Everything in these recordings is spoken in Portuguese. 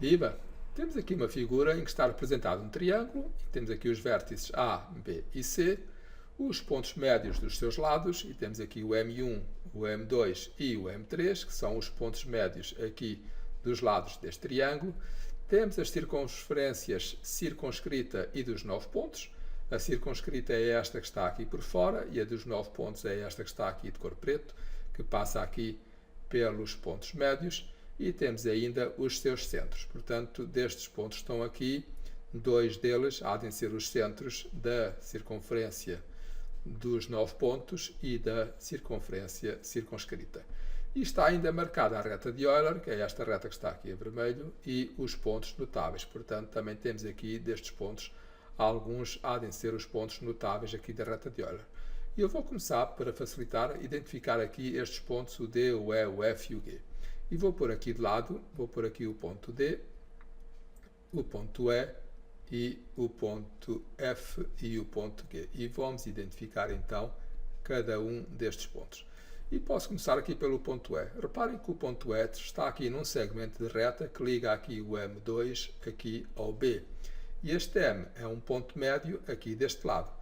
Viva! Temos aqui uma figura em que está representado um triângulo, e temos aqui os vértices A, B e C, os pontos médios dos seus lados, e temos aqui o M1, o M2 e o M3, que são os pontos médios aqui dos lados deste triângulo. Temos as circunferências circunscrita e dos 9 pontos. A circunscrita é esta que está aqui por fora e a dos 9 pontos é esta que está aqui de cor preto, que passa aqui pelos pontos médios. E temos ainda os seus centros. Portanto, destes pontos estão aqui, dois deles há de ser os centros da circunferência dos 9 pontos e da circunferência circunscrita. E está ainda marcada a reta de Euler, que é esta reta que está aqui em vermelho, e os pontos notáveis. Portanto, também temos aqui destes pontos, alguns há de ser os pontos notáveis aqui da reta de Euler. E eu vou começar, para facilitar, a identificar aqui estes pontos, o D, o E, o F e o G. E vou pôr aqui de lado, vou pôr aqui o ponto D, o ponto E e o ponto F e o ponto G. E vamos identificar então cada um destes pontos. E posso começar aqui pelo ponto E. Reparem que o ponto E está aqui num segmento de reta que liga aqui o M2 aqui ao B. E este M é um ponto médio aqui deste lado.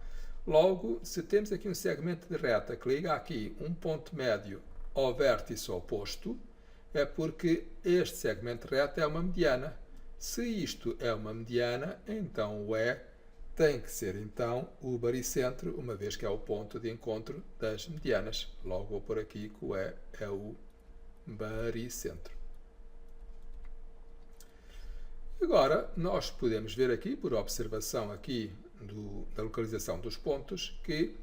Logo, se temos aqui um segmento de reta que liga aqui um ponto médio ao vértice oposto, é porque este segmento de reta é uma mediana. Se isto é uma mediana, então o E tem que ser então o baricentro, uma vez que é o ponto de encontro das medianas. Logo vou pôr aqui que o E é o baricentro. Agora, nós podemos ver aqui, por observação aqui da localização dos pontos, que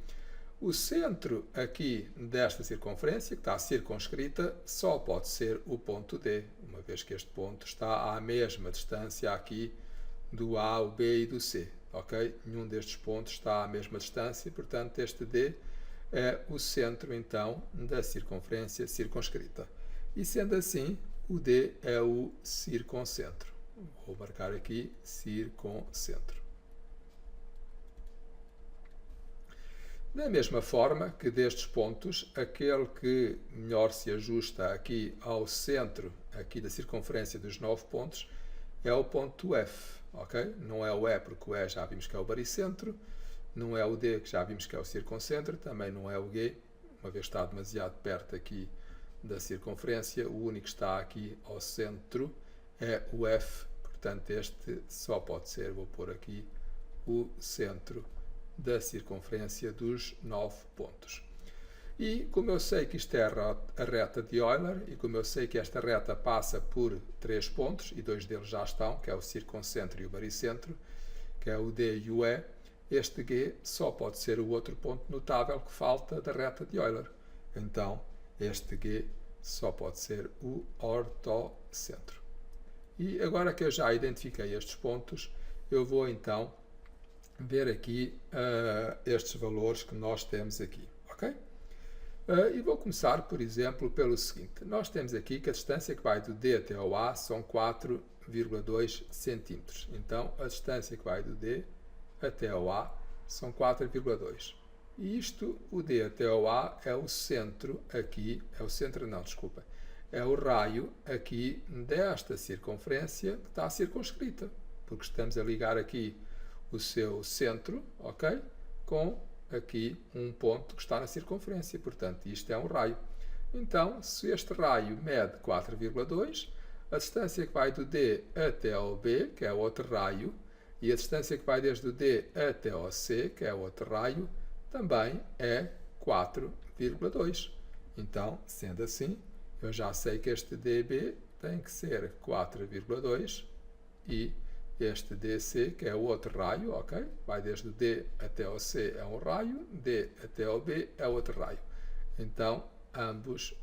o centro aqui desta circunferência, que está circunscrita, só pode ser o ponto D, uma vez que este ponto está à mesma distância aqui do A, o B e do C. Ok? Nenhum destes pontos está à mesma distância, portanto este D é o centro então da circunferência circunscrita. E sendo assim, o D é o circuncentro. Vou marcar aqui circuncentro. Da mesma forma que destes pontos, aquele que melhor se ajusta aqui ao centro aqui da circunferência dos 9 pontos é o ponto F, ok? Não é o E, porque o E já vimos que é o baricentro, não é o D, que já vimos que é o circuncentro, também não é o G, uma vez que está demasiado perto aqui da circunferência, o único que está aqui ao centro é o F, portanto este só pode ser, vou pôr aqui, o centro da circunferência dos 9 pontos. E como eu sei que isto é a reta de Euler, e como eu sei que esta reta passa por 3 pontos, e 2 deles já estão, que é o circuncentro e o baricentro, que é o D e o E, este G só pode ser o outro ponto notável que falta da reta de Euler. Então, este G só pode ser o ortocentro. E agora que eu já identifiquei estes pontos, eu vou então ver aqui estes valores que nós temos aqui, ok? E vou começar, por exemplo, pelo seguinte. Nós temos aqui que a distância que vai do D até ao A são 4,2 cm. Então, a distância que vai do D até ao A são 4,2. E isto, o D até ao A, é o centro aqui, é o centro não, desculpa, é o raio aqui desta circunferência que está circunscrita, porque estamos a ligar aqui o seu centro, ok? Com aqui um ponto que está na circunferência, portanto, isto é um raio. Então, se este raio mede 4,2, a distância que vai do D até ao B, que é outro raio, e a distância que vai desde o D até ao C, que é outro raio, também é 4,2. Então, sendo assim, eu já sei que este DB tem que ser 4,2 e este DC, que é o outro raio, ok? Vai desde o D até ao C é um raio, D até ao B é outro raio. Então, ambas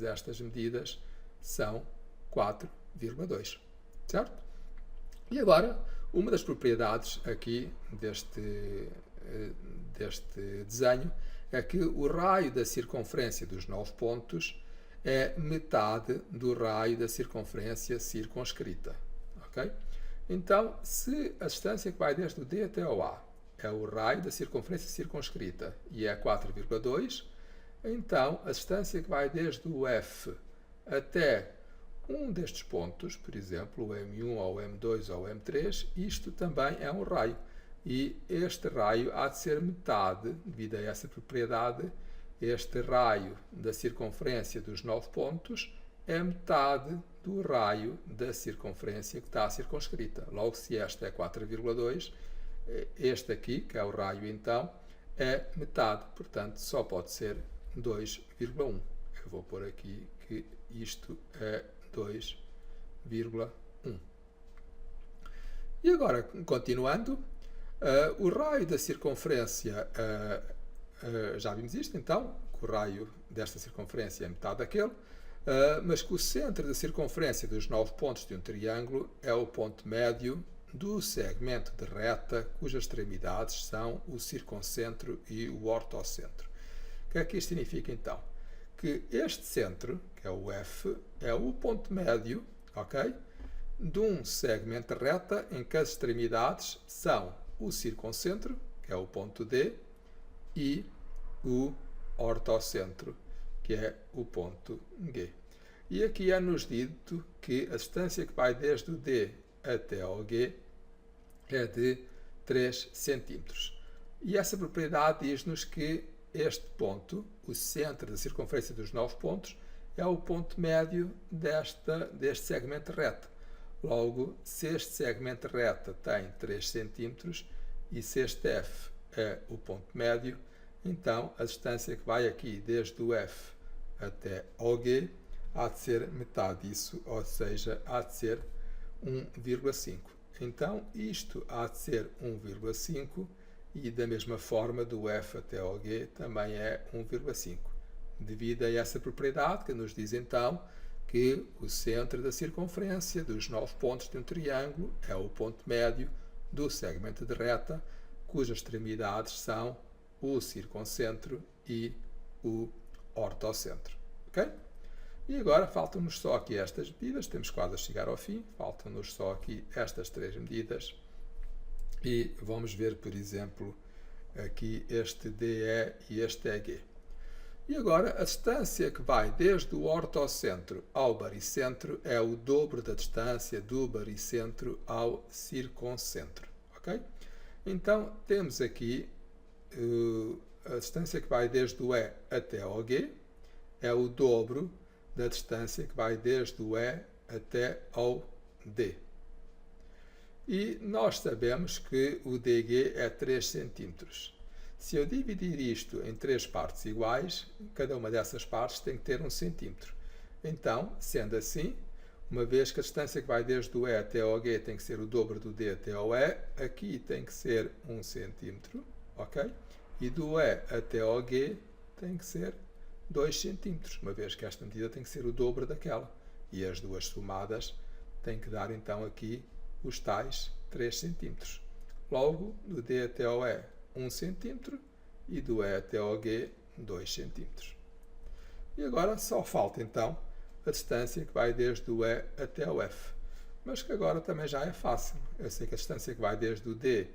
estas medidas são 4,2, certo? E agora, uma das propriedades aqui deste desenho é que o raio da circunferência dos 9 pontos é metade do raio da circunferência circunscrita, ok? Então, se a distância que vai desde o D até o A é o raio da circunferência circunscrita e é 4,2, então a distância que vai desde o F até Um destes pontos, por exemplo, o M1 ou o M2 ou o M3, isto também é um raio. E este raio há de ser metade, devido a essa propriedade, este raio da circunferência dos 9 pontos é metade do raio da circunferência que está circunscrita. Logo, se esta é 4,2, este aqui, que é o raio então, é metade, portanto, só pode ser 2,1. Eu vou pôr aqui que isto é 2,1. E agora, continuando, o raio da circunferência, já vimos isto então, que o raio desta circunferência é metade daquele, mas que o centro da circunferência dos 9 pontos de um triângulo é o ponto médio do segmento de reta cujas extremidades são o circuncentro e o ortocentro. O que é que isto significa então? Que este centro, que é o F, é o ponto médio, ok, de um segmento de reta em que as extremidades são o circuncentro, que é o ponto D, e o ortocentro, que é o ponto G. E aqui é-nos dito que a distância que vai desde o D até ao G é de 3 cm. E essa propriedade diz-nos que este ponto, o centro da circunferência dos 9 pontos, é o ponto médio deste segmento de reta. Logo, se este segmento de reta tem 3 cm e se este F é o ponto médio, então a distância que vai aqui desde o F até ao G há de ser metade disso, ou seja, há de ser 1,5. Então, isto há de ser 1,5 e da mesma forma do F até ao G também é 1,5. Devido a essa propriedade que nos diz então que o centro da circunferência dos 9 pontos de um triângulo é o ponto médio do segmento de reta cujas extremidades são o circuncentro e o ortocentro. Ok? E agora faltam-nos só aqui estas medidas, temos quase a chegar ao fim, faltam-nos só aqui estas 3 medidas e vamos ver, por exemplo, aqui este DE e este EG. E agora a distância que vai desde o ortocentro ao baricentro é o dobro da distância do baricentro ao circuncentro. Ok? Então temos aqui a distância que vai desde o E até ao G é o dobro da distância que vai desde o E até ao D. E nós sabemos que o DG é 3 cm. Se eu dividir isto em 3 partes iguais, cada uma dessas partes tem que ter 1 cm. Então, sendo assim, uma vez que a distância que vai desde o E até ao G tem que ser o dobro do D até ao E, aqui tem que ser 1 cm, ok? E do E até ao G tem que ser 2 cm, uma vez que esta medida tem que ser o dobro daquela. E as duas somadas têm que dar então aqui os tais 3 cm. Logo, do D até ao E, 1 cm e do E até ao G, 2 cm. E agora só falta então a distância que vai desde o E até ao F. Mas que agora também já é fácil. Eu sei que a distância que vai desde o D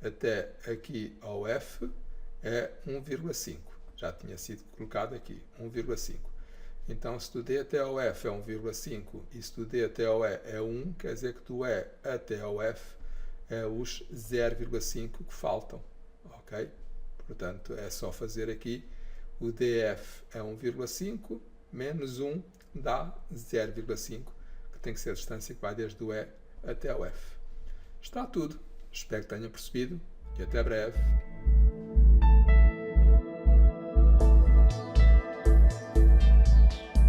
até aqui ao F é 1,5. Já tinha sido colocado aqui, 1,5. Então, se do D até ao F é 1,5 e se do D até ao E é 1, quer dizer que do E até ao F é os 0,5 que faltam. Ok? Portanto, é só fazer aqui o DF é 1,5 menos 1 dá 0,5, que tem que ser a distância que vai desde o E até o F. Está tudo. Espero que tenham percebido e até breve.